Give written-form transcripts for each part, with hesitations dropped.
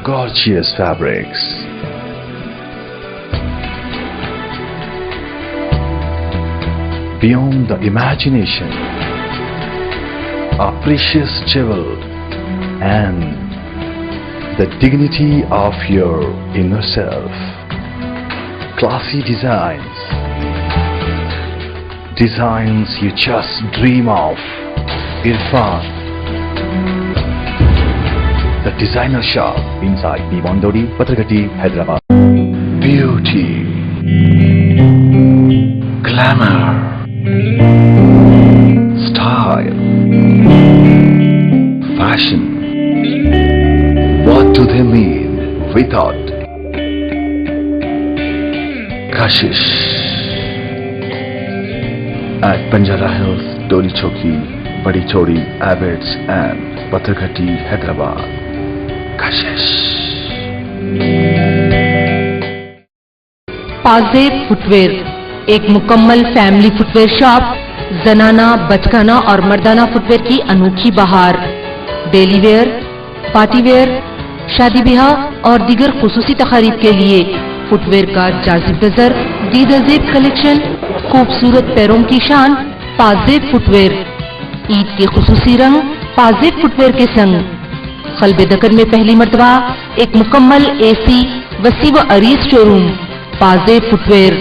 gorgeous fabrics, beyond the imagination, a precious jewel, and the dignity of your inner self. Classy designs, designs you just dream of. Irfan, the designer shop inside Bhimandodi, Patragati, Hyderabad. Beauty, glamour, style, fashion. What do they mean without Kashish? At Banjara Hills, Doli Chowki, Badi Chori, Abbots and Patragati, Hyderabad. Kashish. Pazeb footwear, एक मुकम्मल family footwear shop, जनाना, बचकाना और मर्दाना footwear की अनोखी बहार। Daily wear, party wear, शादी ब्याह और दीगर खुसूसी तकारीब के लिए फुटवेयर का जाजिब नजर दीदाजेब कलेक्शन, खूबसूरत पैरों की शान पाजेब फुटवेयर। ईद के खुसूसी रंग पाजेब फुटवेयर के संग। क़ल्बे दकन में पहली मर्तबा एक मुकम्मल एसी वसी व अरीज showroom Pazeb footwear.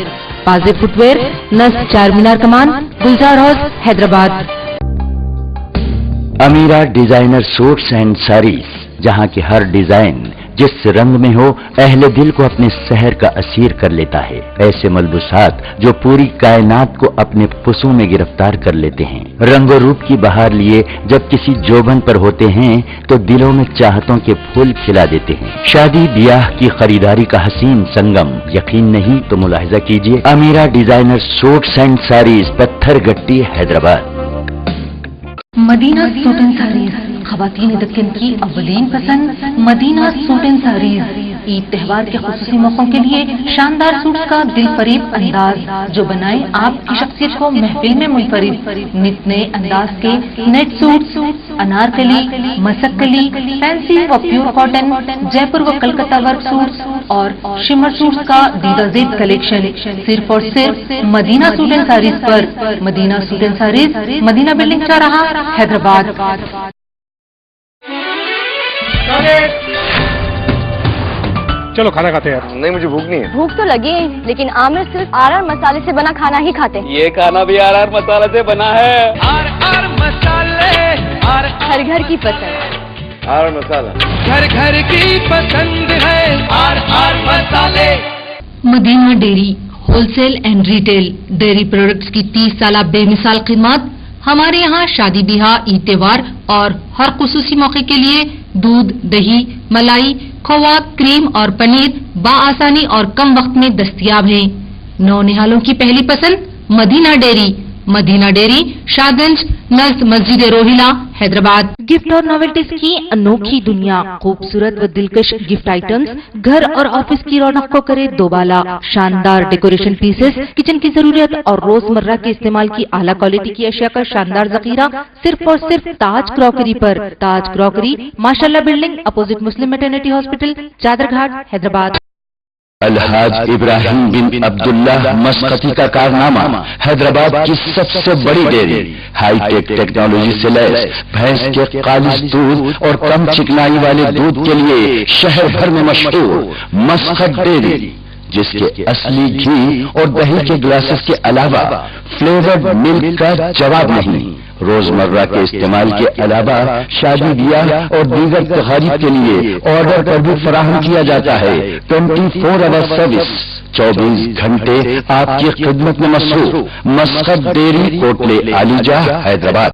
Pazeb footwear, नस Char Minar Kaman, Gulzar house, Hyderabad. Ameera designer suits and saris, जहां की हर डिजाइन जिस रंग में हो अहले दिल को अपने सहर का असीर कर लेता है। ऐसे मलबूसात जो पूरी कायनात को अपने फुसों में गिरफ्तार कर लेते हैं। रंगो रूप की बहार लिए जब किसी जोबन पर होते हैं तो दिलों में चाहतों के फूल खिला देते हैं। शादी ब्याह की खरीदारी का हसीन संगम, यकीन नहीं तो मुलाहिजा कीजिए। अमीरा डिजाइनर सूट्स एंड साड़ीज, पत्थर गट्टी, हैदराबाद। मदीना सूट एंड साड़ीज, ख़वातीन दक्कन की अव्वलीन पसंद। मदीना सूट एंड साड़ीज ईद त्योहार के खुसूसी मौकों के लिए शानदार सूट्स का दिल फरेब अंदाज जो बनाए आपकी शख्सियत को महफिल में मुनफरिद। नित नए अंदाज के net suit, Anarkali, Masakkali, fancy व प्योर कॉटन, जयपुर व कलकत्ता वर्क सूट्स और शिमर सूट्स का दीदाजेब कलेक्शन सिर्फ और सिर्फ मदीना सूट एंड साड़ीज पर। Madina suit and saris, Madina building चौराहा, हैदराबाद। चलो खाना खाते हैं यार। नहीं, मुझे भूख नहीं है। भूख तो लगी है, लेकिन आमिर सिर्फ आर मसाले से बना खाना ही खाते हैं। ये खाना भी आर मसाले से बना है। आर मसाले, हर घर की पसंद। आर मसाला घर घर की पसंद है। आर मसाले। Madina dairy, wholesale and retail dairy products की 30 साल बेमिसाल खिदमत। हमारे यहाँ शादी ब्याह, ईद त्योहार और हर खुसूसी मौके के लिए दूध, दही, मलाई, खोवा, क्रीम और पनीर बाआसानी और कम वक्त में दस्तयाब है। नौनिहालों की पहली पसंद मदीना डेयरी। मदीना डेयरी, शाहगंज, नज़द मस्जिद रोहिला, हैदराबाद। गिफ्ट और नॉवेल्टीज की अनोखी दुनिया, खूबसूरत व दिलकश गिफ्ट आइटम्स घर और ऑफिस की रौनक को करे दोबाला। शानदार डेकोरेशन पीसेस, किचन की जरूरत और रोजमर्रा के इस्तेमाल की आला क्वालिटी की अशिया का शानदार जखीरा सिर्फ और सिर्फ ताज क्रॉकरी पर। ताज क्रॉकरी, माशाल्लाह बिल्डिंग, अपोजिट मुस्लिम मैटरनिटी हॉस्पिटल, चादरघाट, हैदराबाद। अलहाज इब्राहिम बिन अब्दुल्लाह मस्कती का कारनामा, हैदराबाद की सबसे बड़ी डेयरी, हाईटेक टेक्नोलॉजी से लैस भैंस के खालिस दूध और कम चिकनाई वाले दूध के लिए शहर भर में मशहूर मस्कत डेयरी, जिसके असली घी और दही के ग्लासेस के अलावा फ्लेवर्ड मिल्क का जवाब नहीं। रोजमर्रा के इस्तेमाल के अलावा शादी ब्याह और दीगर तकारीब के लिए ऑर्डर पर भी फराहम किया जाता है। 24 आवर सर्विस, 24 घंटे आपकी खिदमत में मसरूफ। मस्कत डेयरी, कोटले आलीजा, हैदराबाद।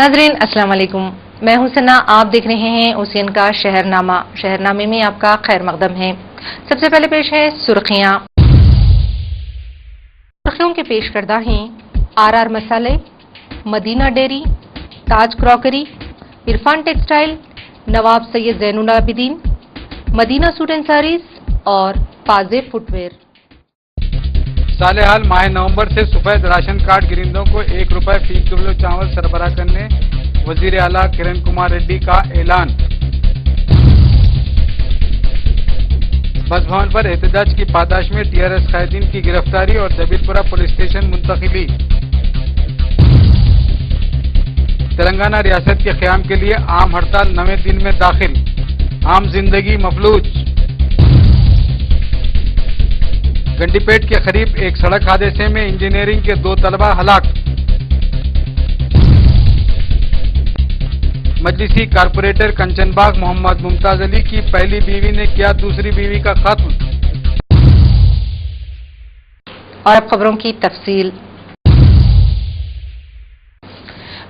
नाज़रीन अस्सलाम वालेकुम, मैं हूं सना, आप देख रहे हैं ओसियन का शहरनामा। शहरनामे में आपका खैर मकदम है। सबसे पहले पेश है सुर्खियां। सुर्खियों के पेश करदा हैं आर मसाले, Madina dairy, Taj crockery, Irfan textile, Nawab Syed Zainul Abidin, Madina suit and saris और पाजे फुटवेयर। सालेहाल माह नवंबर से सफेद राशन कार्ड गिरिंदों को ₹1 फी किलो चावल सरबराह करने वजीर आला किरण कुमार रेड्डी का ऐलान। बस भवन पर एहतजाज की पादाश में टीआरएस कायदीन की गिरफ्तारी और जबीलपुरा पुलिस स्टेशन मुंतकिली। तेलंगाना रियासत के क़याम के लिए आम हड़ताल 9वें दिन में दाखिल, आम जिंदगी मफलूज। गंडीपेट के करीब एक सड़क हादसे में इंजीनियरिंग के 2 तलबा हलाक। मजलिसी कारपोरेटर कंचनबाग मोहम्मद मुमताज अली की पहली बीवी ने किया दूसरी बीवी का कत्ल। और अब खबरों की तफसील।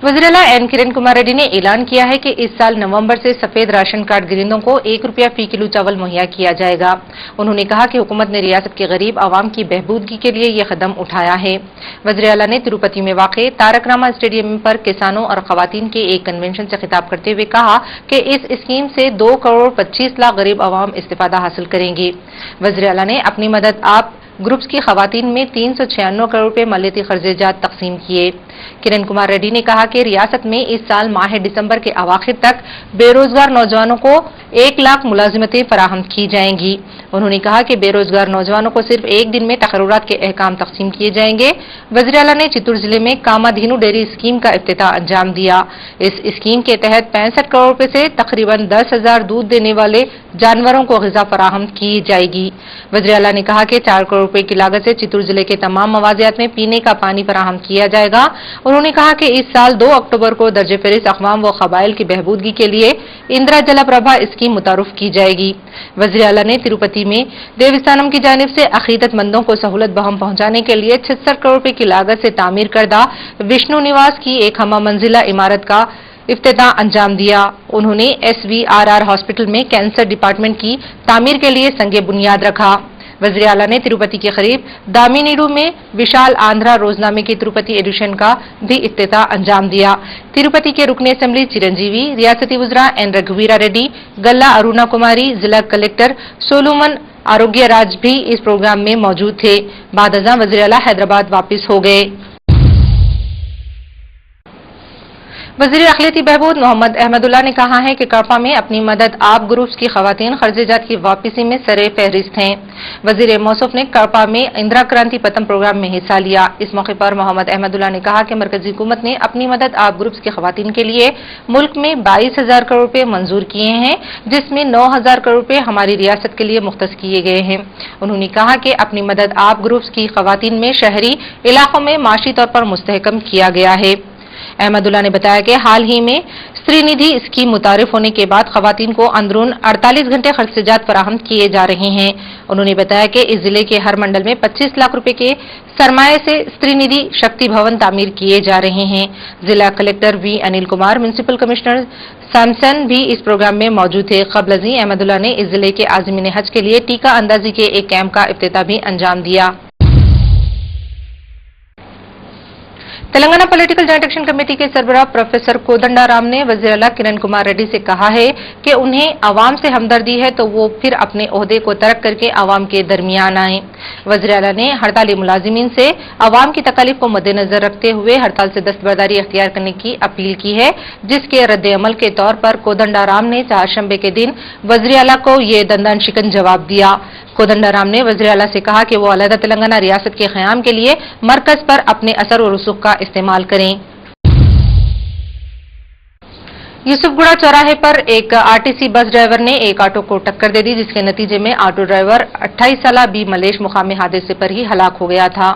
वज़ीर आला एन किरण कुमार रेड्डी ने ऐलान किया है कि इस साल नवंबर से सफेद राशन कार्ड गिरिंदों को ₹1 फी किलो चावल मुहैया किया जाएगा। उन्होंने कहा कि हुकूमत ने रियासत के गरीब आवाम की बहबूदगी के लिए यह कदम उठाया है। वज़ीर आला ने तिरुपति में वाक़े तारक रामा स्टेडियम पर किसानों और खवातीन के एक कन्वेंशन से खिताब करते हुए कहा कि इस स्कीम से 2 करोड़ 25 लाख गरीब आवाम इस्तिफादा हासिल करेंगे। वज़ीर आला ने अपनी मदद आप ग्रुप्स की खवातीन में 396 करोड़ रुपए मालियती खर्जेजात तकसीम किए। किरण कुमार रेड्डी ने कहा कि रियासत में इस साल माह दिसंबर के अवाखिर तक बेरोजगार नौजवानों को 1 लाख मुलाजिमतें फराहम की जाएंगी। उन्होंने कहा कि बेरोजगार नौजवानों को सिर्फ एक दिन में तकर्रुरात के अहकाम तकसीम किए जाएंगे। वज़ीर आला ने चित्तूर जिले में कामाधीनु डेयरी स्कीम का इफ्तिताह अंजाम दिया। इस स्कीम के तहत 65 करोड़ रुपए से तकरीबन 10,000 दूध देने वाले जानवरों को ग़िज़ा फराहम की जाएगी। वज़ीर आला ने कहा कि 4 करोड़ रुपए की लागत से चित्तूर जिले के तमाम मवाजियात में पीने का पानी फराहम किया जाएगा। उन्होंने कहा कि इस साल 2 अक्टूबर को दर्जे फहरिस्त अक़वाम व क़बाइल की बहबूदगी के लिए इंदिरा जलप्रभा स्कीम मुतारुफ की जाएगी। वज़ीर आला ने तिरुपति में देवस्थानम की जानिब से अक़ीदतमंदों को सहूलत बहम पहुंचाने के लिए 76 करोड़ रुपए की लागत से तामीर करदा विष्णु निवास की एक हमा मंजिला इमारत का इफ्तिताह अंजाम दिया। उन्होंने SVRR हॉस्पिटल में कैंसर डिपार्टमेंट की तामीर के लिए संगे बुनियाद रखा। वज़ीर आला ने तिरुपति के करीब दामिनीडू में विशाल आंध्रा रोजनामे की तिरुपति एडिशन का भी इफ्तिताह अंजाम दिया। तिरुपति के रुकने असेंबली चिरंजीवी, रियासती वज़रा एन रघुवीरा रेड्डी, गल्ला अरुणा कुमारी, जिला कलेक्टर सोलोमन आरोग्य राज भी इस प्रोग्राम में मौजूद थे। बाद अज़ां वज़ीर आला हैदराबाद वापस हो गए। वज़ीर अक़लियती बहबूद मोहम्मद अहमदुल्लाह ने कहा है कि कड़पा में अपनी मदद आप ग्रुप्स की खवातीन खर्जेजात की वापसी में सरे फहरिस्त हैं। वज़ीर मौसूफ ने कड़पा में इंदिरा क्रांति पतम प्रोग्राम में हिस्सा लिया। इस मौके पर मोहम्मद अहमदुल्लाह ने कहा कि मरकजी हुकूमत ने अपनी मदद आप ग्रुप्स की खवातीन के लिए मुल्क में 22,000 करोड़ रुपए मंजूर किए हैं, जिसमें 9,000 करोड़ रुपए हमारी रियासत के लिए मुख्तस किए गए हैं। उन्होंने कहा कि अपनी मदद आप ग्रुप्स की खवातीन में शहरी इलाकों में माशी तौर पर मुस्तहकम किया गया है। अहमदुल्लाह ने बताया कि हाल ही में स्त्री निधि स्कीम मुतारिफ होने के बाद खवातीन को अंदरून 48 घंटे खर्चजात फराहम किए जा रहे हैं। उन्होंने बताया कि इस जिले के हर मंडल में 25 लाख रुपए के सरमाए से स्त्री निधि शक्ति भवन तामीर किए जा रहे हैं। जिला collector V Anil Kumar, municipal commissioner Samson भी इस प्रोग्राम में मौजूद थे। कबल अज़ीं अहमदुल्लाह ने इस जिले के आज़मीन हज के लिए टीका अंदाजी के एक कैंप का इफ्तिताह भी अंजाम दिया। Telangana political joint action committee के सरबराह प्रोफेसर कोदंडा राम ने वज़ीर आला किरण कुमार रेड्डी से कहा है कि उन्हें आवाम से हमदर्दी है तो वो फिर अपने ओहदे को तर्क करके आवाम के दरमियान आए। वज़ीर आला ने हड़ताली मुलाजिमीन से आवाम की तकालीफ को मद्देनजर रखते हुए हड़ताल से दस्तबरदारी अख्तियार करने की अपील की है, जिसके रद्द अमल के तौर पर कोदंडा राम ने चारशंबे के दिन वज़ीर आला को ये दंदन शिकन जवाब दिया। कोदंडा राम ने वज़ीर आला से कहा कि वो अलहदा तेलंगाना रियासत के क़याम के लिए मरकज पर अपने असर और रसूख का इस्तेमाल करें। यूसुफगुड़ा चौराहे पर एक आरटीसी बस ड्राइवर ने एक ऑटो को टक्कर दे दी, जिसके नतीजे में ऑटो ड्राइवर 28 साला बी मलेश मुकामी हादसे पर ही हलाक हो गया था।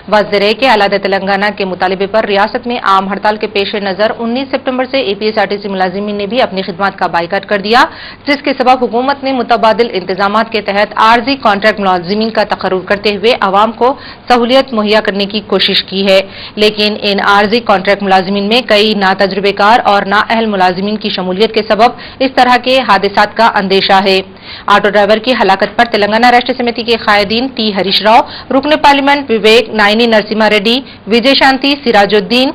वाज़ेह है कि आलादा तेलंगाना के मुतालबे पर रियासत में आम हड़ताल के पेश नजर 19 सितंबर से एपीएसआरटीसी मुलाजिमीन ने भी अपनी खिदमत का बाइकाट कर दिया, जिसके सबब हुकूमत ने मुतबादिल इंतजामात के तहत आर्जी कॉन्ट्रैक्ट मुलाजिमीन का तकर्रुर करते हुए आवाम को सहूलियत मुहैया करने की कोशिश की है। लेकिन इन आर्जी कॉन्ट्रैक्ट मुलाजिमीन में कई नातजुर्बेकार और नाअहल मुलाजिमीन की शमूलियत के सबब इस तरह के हादसात का अंदेशा है। ऑटो ड्राइवर की हलाकत पर तेलंगाना राष्ट्रीय समिति के कायदीन टी हरीश राव, रुकन पार्लियामेंट विवेक, नायनी नरसिम्हा रेड्डी, विजय शांति, सिराजुद्दीन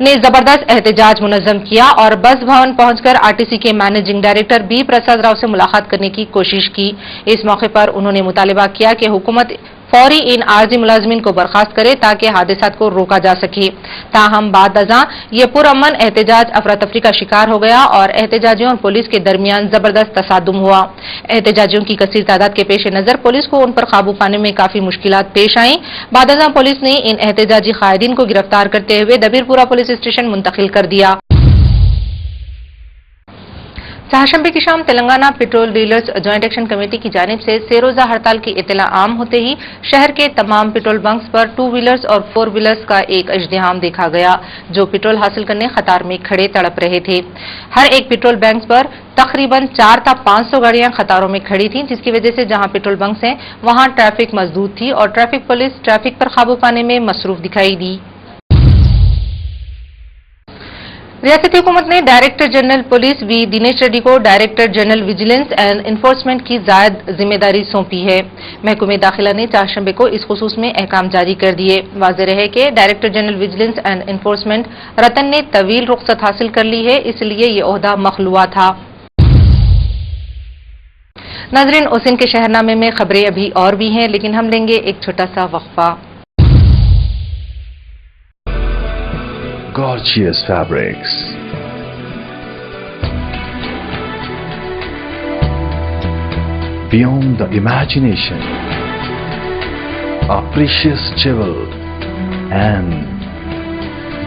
ने जबरदस्त एहतजाज मुनज़्ज़म किया और बस भवन पहुंचकर आरटीसी के managing director B Prasad Rao से मुलाकात करने की कोशिश की। इस मौके पर उन्होंने मुतालिबा किया कि हुकूमत फौरी इन आर्जी मुलाजिमीन को बर्खास्त करे ताकि हादसात को रोका जा सके। ताहम बाद अज़ां ये पुरअमन एहतजाज अफरा तफरी का शिकार हो गया और एहतजाजियों और पुलिस के दरमियान जबरदस्त तसादुम हुआ। एहतजाजियों की कसीर तादाद के पेश नजर पुलिस को उन पर काबू पाने में काफी मुश्किलात पेश आईं। बाद अज़ां पुलिस ने इन एहतजाजी कायदीन को गिरफ्तार करते हुए दबीरपुरा पुलिस स्टेशन मुंतकिल कर दिया। सहशंबे की शाम Telangana petrol dealers joint action committee की जानिब से सेरोजा हड़ताल की इत्तला आम होते ही शहर के तमाम पेट्रोल बंक्स पर 2 व्हीलर्स और 4 व्हीलर्स का एक इज्तिहाम देखा गया, जो पेट्रोल हासिल करने कतार में खड़े तड़प रहे थे। हर एक पेट्रोल बैंक पर तकरीबन 4 था 500 गाड़ियां कतारों में खड़ी थीं, जिसकी वजह से जहां पेट्रोल बंक्स हैं वहां ट्रैफिक मजदूद थी और ट्रैफिक पुलिस ट्रैफिक पर काबू पाने में मसरूफ दिखाई दी। रियासती हुकूमत ने director general police V Dinesh Reddy को director general vigilance and enforcement की जायद जिम्मेदारी सौंपी है। महकमे दाखिला ने चारशंबे को इस खुसूस में अहकाम जारी कर दिए। वाज़ेह रहे कि director general vigilance and enforcement Ratan ने तवील रुख्सत हासिल कर ली है, इसलिए ये ओहदा मखलूआ था। नाज़रीन, ओसिन के शहरनामे में खबरें अभी और भी हैं, लेकिन हम लेंगे एक छोटा सा वक्फा। Gorgeous fabrics, beyond the imagination, a precious jewel, and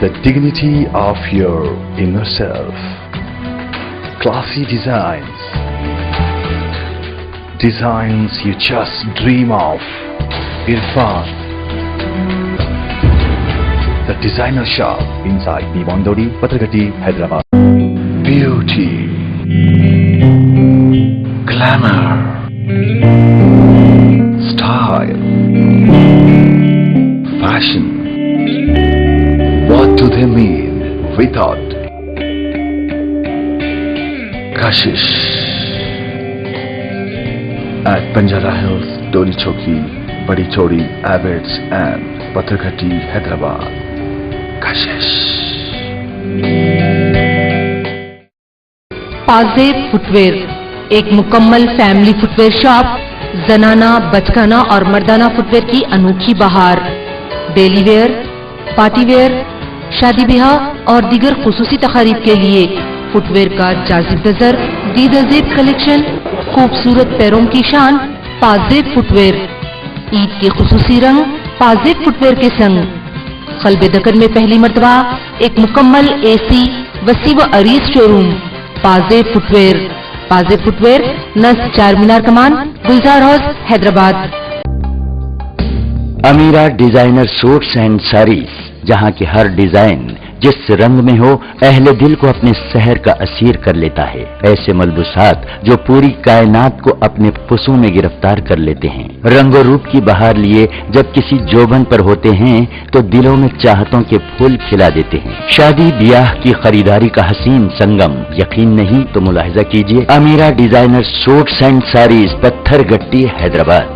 the dignity of your inner self. Classy designs, designs you just dream of. Irfan, the designer shop inside Bivandodi, Patragati, Hyderabad. Beauty, glamour, style, fashion. What do they mean without Kashish? At Banjara Hills, Doli Chowki, Badi Chori, Abbots and Patragati, Hyderabad. Kashish. Pazeb footwear, एक मुकम्मल family footwear shop, जनाना, बचकाना और मर्दाना footwear की अनोखी बहार। Daily wear, party wear, शादी ब्याह और दीगर खुसूसी तकारीब के लिए फुटवेयर का जाजिब नजर दीदाजेब कलेक्शन, खूबसूरत पैरों की शान पाजेब फुटवेयर। ईद के खुसूसी रंग पाजेब फुटवेयर के संग। कल्बे दकन में पहली मर्तबा एक मुकम्मल एसी वसी व अरीज showroom Pazeb footwear. Pazeb footwear, नस Char Minar Kaman, Gulzar house, Hyderabad. Ameera designer suits and saris, जहां की हर डिजाइन जिस रंग में हो अहले दिल को अपने सहर का असीर कर लेता है। ऐसे मलबूसात जो पूरी कायनात को अपने फुसों में गिरफ्तार कर लेते हैं। रंगो रूप की बहार लिए जब किसी जोबन पर होते हैं तो दिलों में चाहतों के फूल खिला देते हैं। शादी ब्याह की खरीदारी का हसीन संगम, यकीन नहीं तो मुलाहिजा कीजिए। अमीरा डिजाइनर सूट्स एंड साड़ीज, पत्थर गट्टी, हैदराबाद।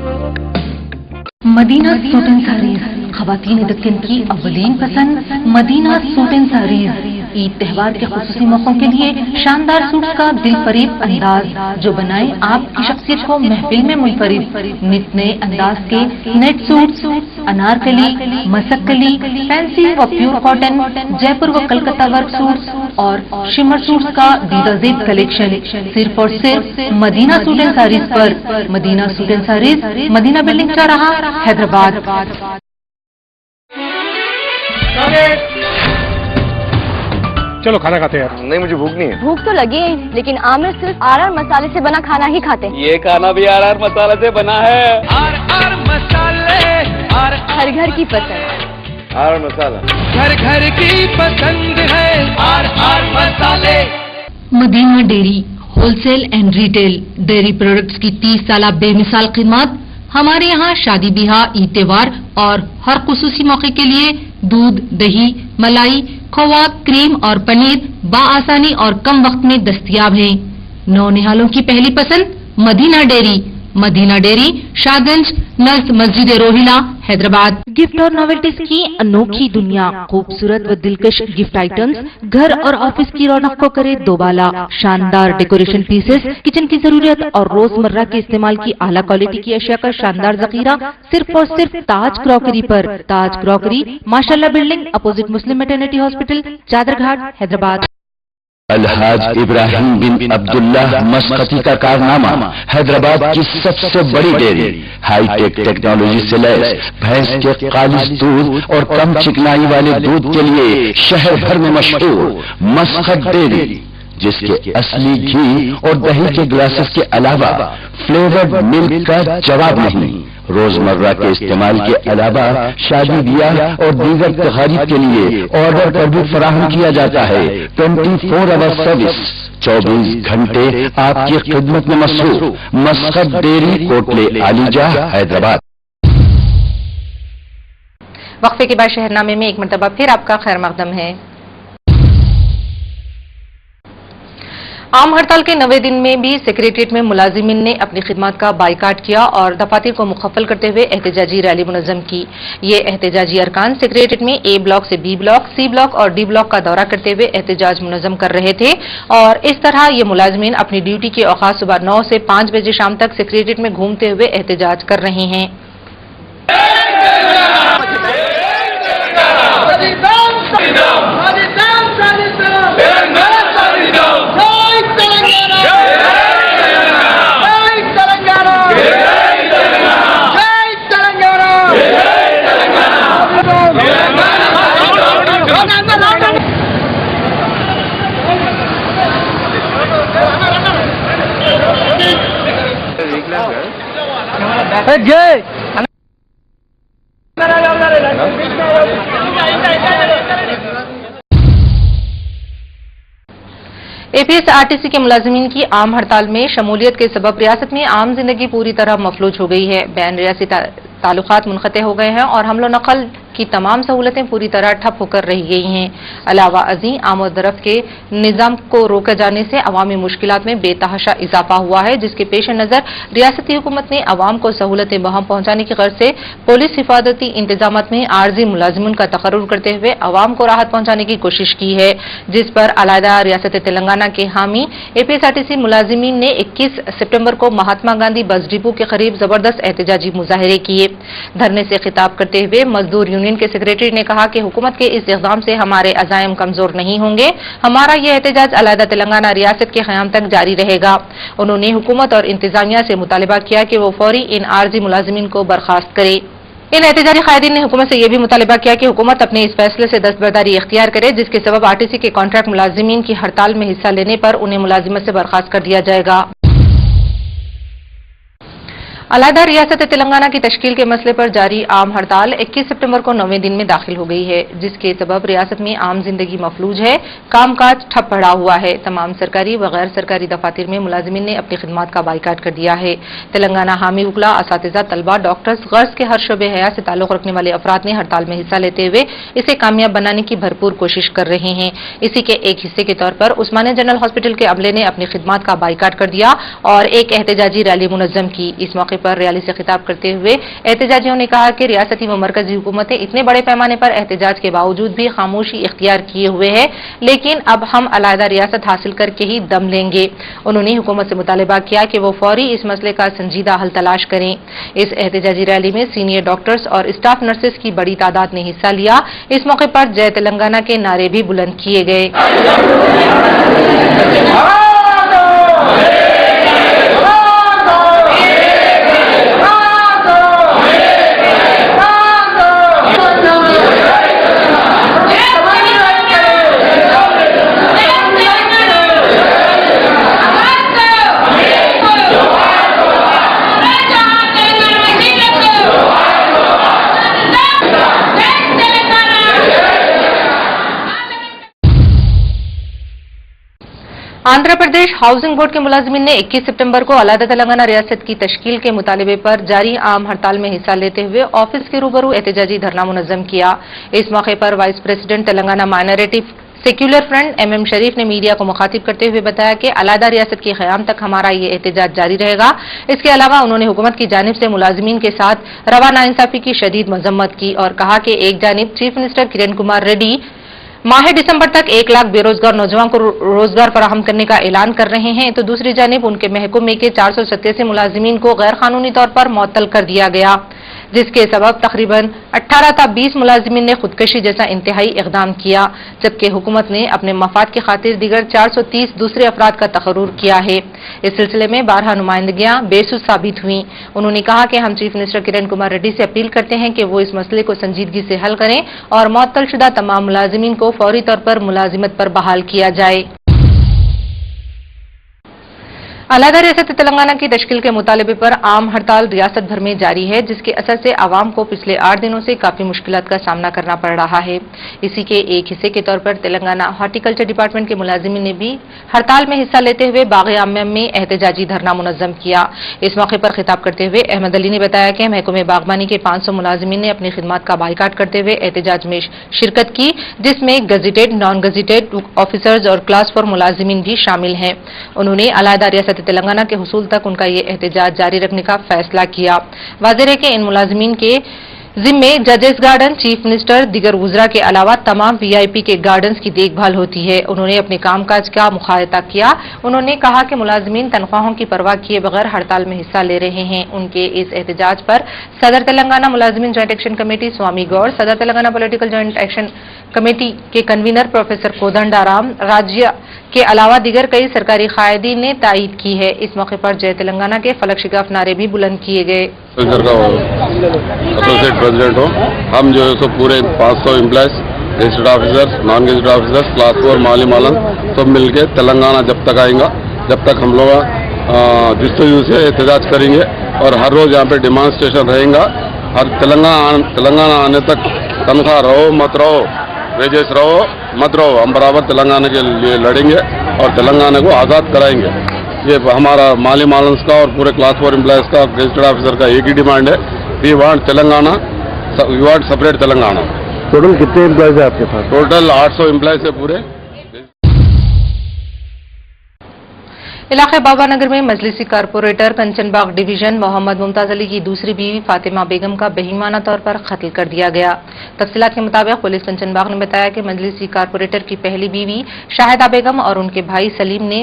मदीना सूट एंड साड़ीज, खवातीन दक्कन की अव्वलीन पसंद मदीना सूट एंड साड़ीज। ईद त्योहार के खुसूसी मौकों के लिए शानदार सूट का दिल फरीब अंदाज, जो बनाए आपकी शख्सियत को महफिल में मुनफरिद। नित नए अंदाज के net suit, Anarkali, Masakkali, fancy व प्योर कॉटन, जयपुर व कलकत्ता वर्क सूट और शिमर सूट्स का दीदाजेब कलेक्शन सिर्फ और सिर्फ मदीना सूट एंड साड़ीज पर। Madina suit and saris, Madina building चौराहा, हैदराबाद। चलो खाना खाते हैं यार। नहीं मुझे भूख नहीं है। भूख तो लगी है, लेकिन आमिर सिर्फ आर मसाले से बना खाना ही खाते हैं। ये खाना भी आर मसाले से बना है। आर मसाले, हर घर की पसंद। आर मसाला घर घर की पसंद है। आर मसाले। Madina dairy wholesale and retail dairy products की 30 साल बेमिसाल खिदमत हमारे यहाँ शादी ब्याह, ईद त्योहार और हर खुसूसी मौके के लिए दूध, दही, मलाई, खोवा, क्रीम और पनीर बाआसानी और कम वक्त में दस्तयाब है। नौनिहालों की पहली पसंद मदीना डेयरी। मदीना डेयरी, शाहगंज, नज़ मस्जिद रोहिला, हैदराबाद। गिफ्ट और नॉवेल्टीज की अनोखी दुनिया, खूबसूरत व दिलकश गिफ्ट आइटम्स घर और ऑफिस की रौनक को करे दोबाला। शानदार डेकोरेशन पीसेस, किचन की जरूरत और रोजमर्रा के इस्तेमाल की आला क्वालिटी की अशिया का शानदार जखीरा सिर्फ और सिर्फ ताज क्रॉकरी पर। ताज क्रॉकरी, माशाल्लाह बिल्डिंग, अपोजिट मुस्लिम मैटरनिटी हॉस्पिटल, चादरघाट, हैदराबाद। अलहाज इब्राहिम बिन अब्दुल्लाह मस्कती का कारनामा हैदराबाद की सबसे बड़ी डेयरी, हाईटेक टेक्नोलॉजी से लैस भैंस के खालिस दूध और कम चिकनाई वाले दूध के लिए शहर भर में मशहूर मस्कत डेयरी, जिसके असली घी और दही के ग्लासेस के अलावा फ्लेवर्ड मिल्क का जवाब नहीं। रोजमर्रा के इस्तेमाल के अलावा शादी ब्याह और दीगर तकारीब के लिए ऑर्डर पर भी फराहम किया जाता है। 24 आवर सर्विस, 24 घंटे आपकी खिदमत में मशहूर मस्कत डेयरी, कोटले आलीजा, हैदराबाद। वक्फे के बाद शहरनामे में एक मरतबा फिर आपका खैर मकदम है। आम हड़ताल के 9वें दिन में भी सेक्रेटरिएट में मुलाजिमीन ने अपनी खिदमत का बाइकाट किया और दफातर को मुखफ़्फ़ल करते हुए एहतजाजी रैली मुनज़्ज़म की। ये एहतजाजी अरकान सेक्रेटरिएट में ए ब्लॉक से बी ब्लॉक, सी ब्लॉक और डी ब्लॉक का दौरा करते हुए एहतजाज मुनज़्ज़म कर रहे थे और इस तरह ये मुलाजिमीन अपनी ड्यूटी के औकात सुबह 9 से 5 बजे शाम तक सेक्रेटरिएट में घूमते हुए एहतजाज कर रहे हैं। एपीएसआरटीसी के मुलाजिमीन की आम हड़ताल में शमूलियत के सबब रियासत में आम जिंदगी पूरी तरह मफलूज हो गई है। बैन रियासी ताल्लुकात मुनक़ते हो गए हैं और हमलो नकल की तमाम सहूलतें पूरी तरह ठप होकर रह गई हैं। अलावा अज़ीं आमद-ओ-रफ्त के निज़ाम को रोके जाने से अवामी मुश्किलात में बेतहाशा इजाफा हुआ है, जिसके पेश नज़र रियासती हुकूमत ने अवाम को सहूलतें बहम पहुंचाने की गर्ज से पुलिस हिफाजती इंतजामात में आर्जी मुलाजिमीन का तकर्रुर करते हुए अवाम को राहत पहुंचाने की कोशिश की है, जिस पर अलहदा रियासत तेलंगाना के हामी एपीएसआरटीसी मुलाजिमीन ने 21 सितंबर को महात्मा गांधी बस डिपो के करीब जबरदस्त एहतजाजी मुजाहरे किए। धरने से खिताब करते हुए मजदूर यूनियन के सेक्रेटरी ने कहा कि हुकूमत के इस इक़दाम से हमारे अज़ाइम कमजोर नहीं होंगे, हमारा यह एहतजाज अलहदा तेलंगाना रियासत के क़याम तक जारी रहेगा। उन्होंने हुकूमत और इंतजामिया से मुतालिबा किया कि वो फौरी इन आर्जी मुलाजिमीन को बर्खास्त करे। इन एहतजाजी कायदीन ने हुकूमत से यह भी मुतालिबा किया कि हुकूमत अपने इस फैसले से दस्तबरदारी इख्तियार करे, जिसके सबब आरटीसी के कॉन्ट्रैक्ट मुलाजिमीन की हड़ताल में हिस्सा लेने पर उन्हें मुलाजिमत से बर्खास्त कर दिया जाएगा। अलहदा रियासत तेलंगाना की तश्कील के मसले पर जारी आम हड़ताल 21 सितंबर को 9वें दिन में दाखिल हो गई है, जिसके सबब रियासत में आम जिंदगी मफलूज है, कामकाज ठप पड़ा हुआ है। तमाम सरकारी व गैर सरकारी दफातर में मुलाजिमीन ने अपनी खिदमत का बाइकाट कर दिया है। तेलंगाना हामी उकला, असातिज़ा, तलबा, डॉक्टर्स, गर्ज के हर शोबे हयात से ताल्लुक रखने वाले अफराद ने हड़ताल में हिस्सा लेते हुए इसे कामयाब बनाने की भरपूर कोशिश कर रहे हैं। इसी के एक हिस्से के तौर पर उस्मानिया जनरल हॉस्पिटल के अमले ने अपनी खिदमत का बाइकाट कर दिया और एक एहतजाजी रैली मुनज़्ज़म की। इस मौके पर रैली से खिताब करते हुए एहतजाजियों ने कहा कि रियासती व मरकजी हुकूमतें इतने बड़े पैमाने पर एहतजाज के बावजूद भी खामोशी इख्तियार किए हुए है, लेकिन अब हम अलहदा रियासत हासिल करके ही दम लेंगे। उन्होंने हुकूमत से मुतालिबा किया कि वो फौरी इस मसले का संजीदा हल तलाश करें। इस एहतजाजी रैली में सीनियर डॉक्टर्स और स्टाफ नर्सेस की बड़ी तादाद ने हिस्सा लिया। इस मौके पर जय तेलंगाना के नारे भी बुलंद किए गए। आंध्र प्रदेश हाउसिंग बोर्ड के मुलाजिमीन ने 21 सितंबर को अलहदा तेलंगाना रियासत की तश्कील के मुतालबे पर जारी आम हड़ताल में हिस्सा लेते हुए ऑफिस के रूबरू एहतजाजी धरना मुनज़्ज़म किया। इस मौके पर vice president Telangana minority secular front MM Sharif ने मीडिया को मुखातिब करते हुए बताया कि अलहदा रियासत के क़याम तक हमारा ये एहतजाज जारी रहेगा। इसके अलावा उन्होंने हुकूमत की जानिब से मुलाजिमीन के साथ रवा नाइंसाफी की शदीद मजम्मत की और कहा कि एक जानिब चीफ मिनिस्टर किरण कुमार रेड्डी माह दिसंबर तक 1 लाख बेरोजगार नौजवान को रोजगार फराहम करने का ऐलान कर रहे हैं, तो दूसरी जानिब उनके महकमे के 487 मुलाजिमीन को गैर कानूनी तौर पर मुअत्तल कर दिया गया, जिसके सबब तकरीबन 18 था 20 मुलाजिमीन ने खुदकशी जैसा इंतहाई इकदाम किया, जबकि हुकूमत ने अपने मफाद की खातिर दीगर 430 दूसरे अफराद का तकर्रुर किया है। इस सिलसिले में 12 नुमाइंदगियां बेसुध साबित हुई। उन्होंने कहा कि हम चीफ मिनिस्टर किरण कुमार रेड्डी से अपील करते हैं कि वो इस मसले को संजीदगी से हल करें और मुअत्तल शुदा तमाम मुलाजिमीन को फौरी तौर पर मुलाजिमत पर बहाल किया जाए। अलहदा रियासत तेलंगाना की तश्कील के मुतालबे पर आम हड़ताल रियासत भर में जारी है, जिसके असर से आवाम को पिछले 8 दिनों से काफी मुश्किलात का सामना करना पड़ रहा है। इसी के एक हिस्से के तौर पर तेलंगाना हॉर्टिकल्चर डिपार्टमेंट के मुलाजिमीन ने भी हड़ताल में हिस्सा लेते हुए बाग आमिया में एहतजाजी धरना मुनज़्ज़म किया। इस मौके पर खिताब करते हुए अहमद अली ने बताया कि महकमे बागबानी के 500 मुलाजिमीन ने अपनी खिदमत का बाइकाट करते हुए एहतजाज में शिरकत की, जिसमें गजेटेड, नॉन गजेटेड ऑफिसर्स और क्लास 4 मुलाजिमीन भी शामिल हैं। उन्होंने अलहदा रियासत तेलंगाना के हुसूल तक उनका ये एहतजाज जारी रखने का फैसला किया। वाज़ेह है कि इन मुलाजिमीन के जिम्मे जजेस गार्डन, चीफ मिनिस्टर, दीगर वुज़रा के अलावा तमाम वीआईपी के गार्डन्स की देखभाल होती है। उन्होंने अपने कामकाज का मुखायता किया। उन्होंने कहा कि मुलाजिमीन तनख्वाहों की परवाह किए बगैर हड़ताल में हिस्सा ले रहे हैं। उनके इस एहतजाज पर सदर तेलंगाना मुलाजिमीन जॉइंट एक्शन कमेटी स्वामी गौड़, सदर Telangana political joint action committee के कन्वीनर प्रोफेसर कोदंडाराम, राज्य के अलावा दीगर कई सरकारी कायदीन ने तायीद की है। इस मौके पर जय तेलंगाना के फलक शिगाफ नारे भी बुलंद किए गए। एसोसिएट प्रेसिडेंट हो, हम जो है सो पूरे 500 employees, gazetted officers, non gazetted officers, class 4 माली मालन सब मिलके तेलंगाना जब तक आएगा, जब तक हम लोग जिस्तजू से एहतजाज करेंगे और हर रोज यहाँ पे डिमांस्ट्रेशन रहेगा। हर तेलंगाना आने तक तनख्वाह रहो मत रहो, वेजेस रहो मत रहो, हम बराबर तेलंगाना के लिए लड़ेंगे और तेलंगाना को आज़ाद कराएंगे। ये हमारा माली मालन्स का और पूरे क्लास 4 एम्प्लॉयज का, गजेटेड ऑफिसर का एक ही डिमांड है, we want Telangana, we want separate Telangana. Total कितने एम्प्लॉयज है आपके पास? टोटल 800 एम्प्लॉयज है पूरे। इलाके बाबानगर में मजलिसी कारपोरेटर कंचनबाग डिवीजन मोहम्मद मुमताज अली की दूसरी बीवी फातिमा बेगम का बेईमाना तौर पर कत्ल कर दिया गया। तफसीलात के मुताबिक पुलिस कंचनबाग ने बताया कि मजलिसी कारपोरेटर की पहली बीवी शाहिदा बेगम और उनके भाई सलीम ने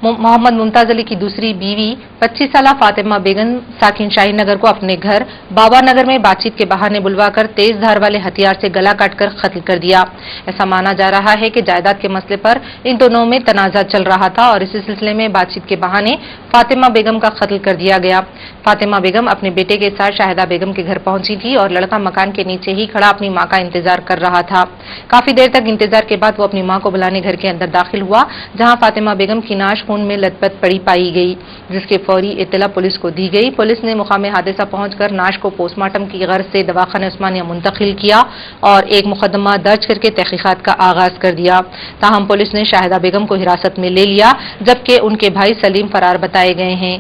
मोहम्मद मुमताज अली की दूसरी बीवी 25 साला फातिमा बेगम साकिन शाहीन नगर को अपने घर बाबानगर में बातचीत के बहाने बुलवाकर तेज धार वाले हथियार से गला काटकर कत्ल कर दिया। ऐसा माना जा रहा है कि जायदाद के मसले पर इन दोनों में तनाजा चल रहा था और इसी सिलसिले में बातचीत के बहाने फातिमा बेगम का कत्ल कर दिया गया। फातिमा बेगम अपने बेटे के साथ शाहिदा बेगम के घर पहुंची थी और लड़का मकान के नीचे ही खड़ा अपनी मां का इंतजार कर रहा था। काफी देर तक इंतजार के बाद वो अपनी मां को बुलाने घर के अंदर दाखिल हुआ, जहां फातिमा बेगम की नाश खून में लथपथ पड़ी पाई गई, जिसके फौरी इत्तला पुलिस को दी गई। पुलिस ने मुकामे हादसा पहुंचकर नाश को पोस्टमार्टम की गर्ज से दवाखाने उस्मानिया मुंतकिल किया और एक मुकदमा दर्ज करके तहकीकात का आगाज कर दिया। ताहम पुलिस ने शाहिदा बेगम को हिरासत में ले लिया, जबकि उनके भाई सलीम फरार बताए गए हैं।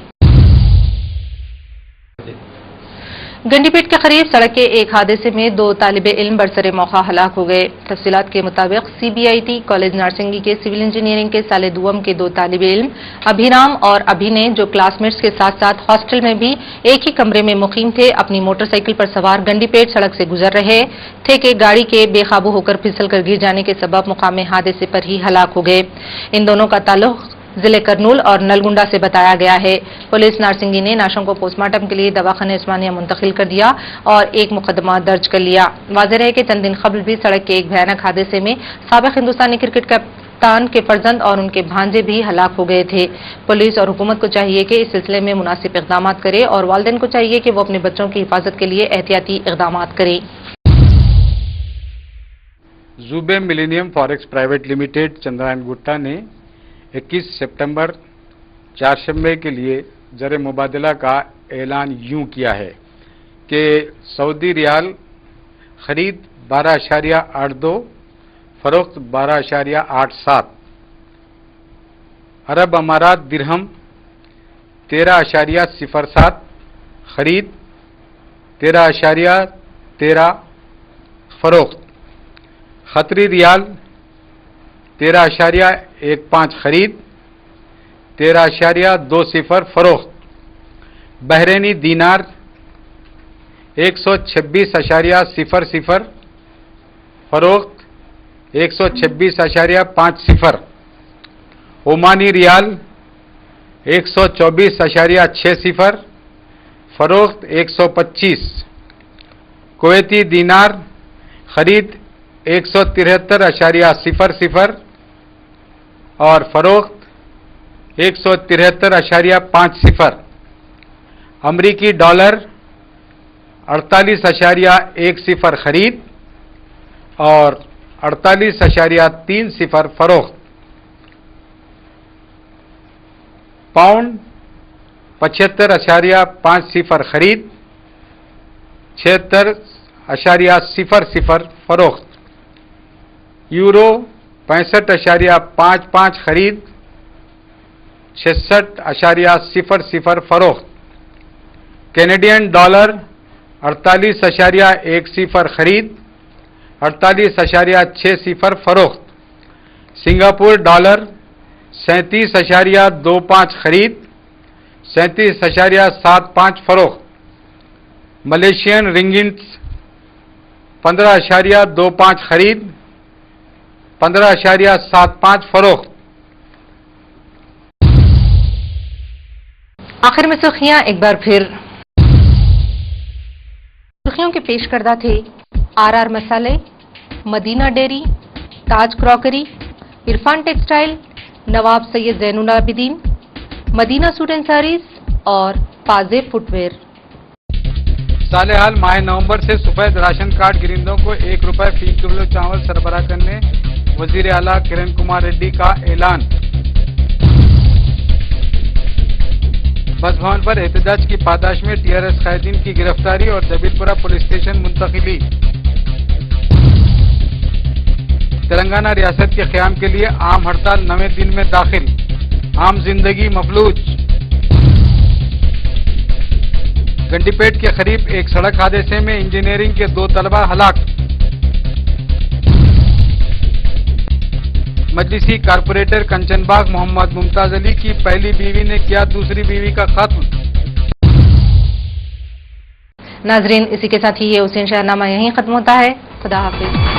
गंडीपेट के करीब सड़क के एक हादसे में 2 तालिबे इल्म बरसरे मौका हलाक हो गए। तफसीलात के मुताबिक CBIT कॉलेज नारसिंगी के सिविल इंजीनियरिंग के साले दुआम के 2 तालिबे इल्म अभिराम और अभिनय, जो क्लासमेट्स के साथ साथ हॉस्टल में भी एक ही कमरे में मुकीम थे, अपनी मोटरसाइकिल पर सवार गंडीपेट सड़क से गुजर रहे थे कि गाड़ी के बेकाबू होकर फिसल कर गिर जाने के सबब मुकामे हादसे पर ही हलाक हो गए। इन दोनों का ताल्लुक जिले करनूल और नलगुंडा से बताया गया है। पुलिस नारसिंगी ने नाशों को पोस्टमार्टम के लिए दवाखाने उस्मानिया मुंतकिल कर दिया और एक मुकदमा दर्ज कर लिया। वाज़ेह है कि चंद दिन कबल भी सड़क के एक भयानक हादसे में साबिक हिंदुस्तानी क्रिकेट कप्तान के फर्जंद और उनके भांजे भी हलाक हो गए थे। पुलिस और हुकूमत को चाहिए कि इस सिलसिले में मुनासिब इक़दाम करे और वालिदैन को चाहिए कि वो अपने बच्चों की हिफाजत के लिए एहतियाती इक़दाम करें। जुबे millennium forex private limited Chandrayan Gutta ने 21 सितंबर चारशंबे के लिए ज़र मुबादला का ऐलान यूं किया है कि सऊदी रियाल खरीद 12.82, फरोख्त 12.87 अरब अमारात दिरहम 13.07 खरीद 13.13 फरोख्त, खतरी रियाल 13.15 खरीद 13.20 फरोख्त, बहरेनी दीनार 126.00 फरोख्त 126.50, ओमानी रियाल 124.60 फरोख्त 125, कुवैती दीनार खरीद 173.00 और फरोख्त 173.50, अमरीकी डॉलर 48.10 खरीद और 48.30 फरोख्त, पाउंड 75.50 खरीद 76.00 फरोख्त, यूरो 65.55 खरीद 66.00 फरोख्त, कैनेडियन डॉलर 48.10 खरीद 48.60 फरोख्त, सिंगापुर डॉलर 37.25 खरीद 37.75 फरोख्त, मलेशियन रिंगिट्स 15.25 खरीद 15.75 फरोख्त। आखिर में सुर्खियां एक बार फिर। सुर्खियों के पेश करदा थे आर मसाले, Madina dairy, Taj crockery, Irfan textile, Nawab Syed Zainul Abidin, Madina suit and saris और पाजे फुटवेयर। सालेहाल माह नवंबर से सफेद राशन कार्ड गिरिंदों को 1 रुपए फी किलो चावल सरबराह करने वजीर आला किरण कुमार रेड्डी का ऐलान। बस भवन पर एहतजाज की पादाश में टीआरएस कायदीन की गिरफ्तारी और जबीलपुरा पुलिस स्टेशन मुंतकिली। तेलंगाना रियासत के क़याम के लिए आम हड़ताल 9वें दिन में दाखिल, आम जिंदगी मफलूज। गंडीपेट के करीब एक सड़क हादसे में इंजीनियरिंग के 2 तलबा हलाक। मजलिसी कारपोरेटर कंचनबाग मोहम्मद मुमताज अली की पहली बीवी ने किया दूसरी बीवी का कत्ल। नाजरीन, इसी के साथ ही ये हुसैन शाहनामा यहीं खत्म होता है। खुदा हाफिज।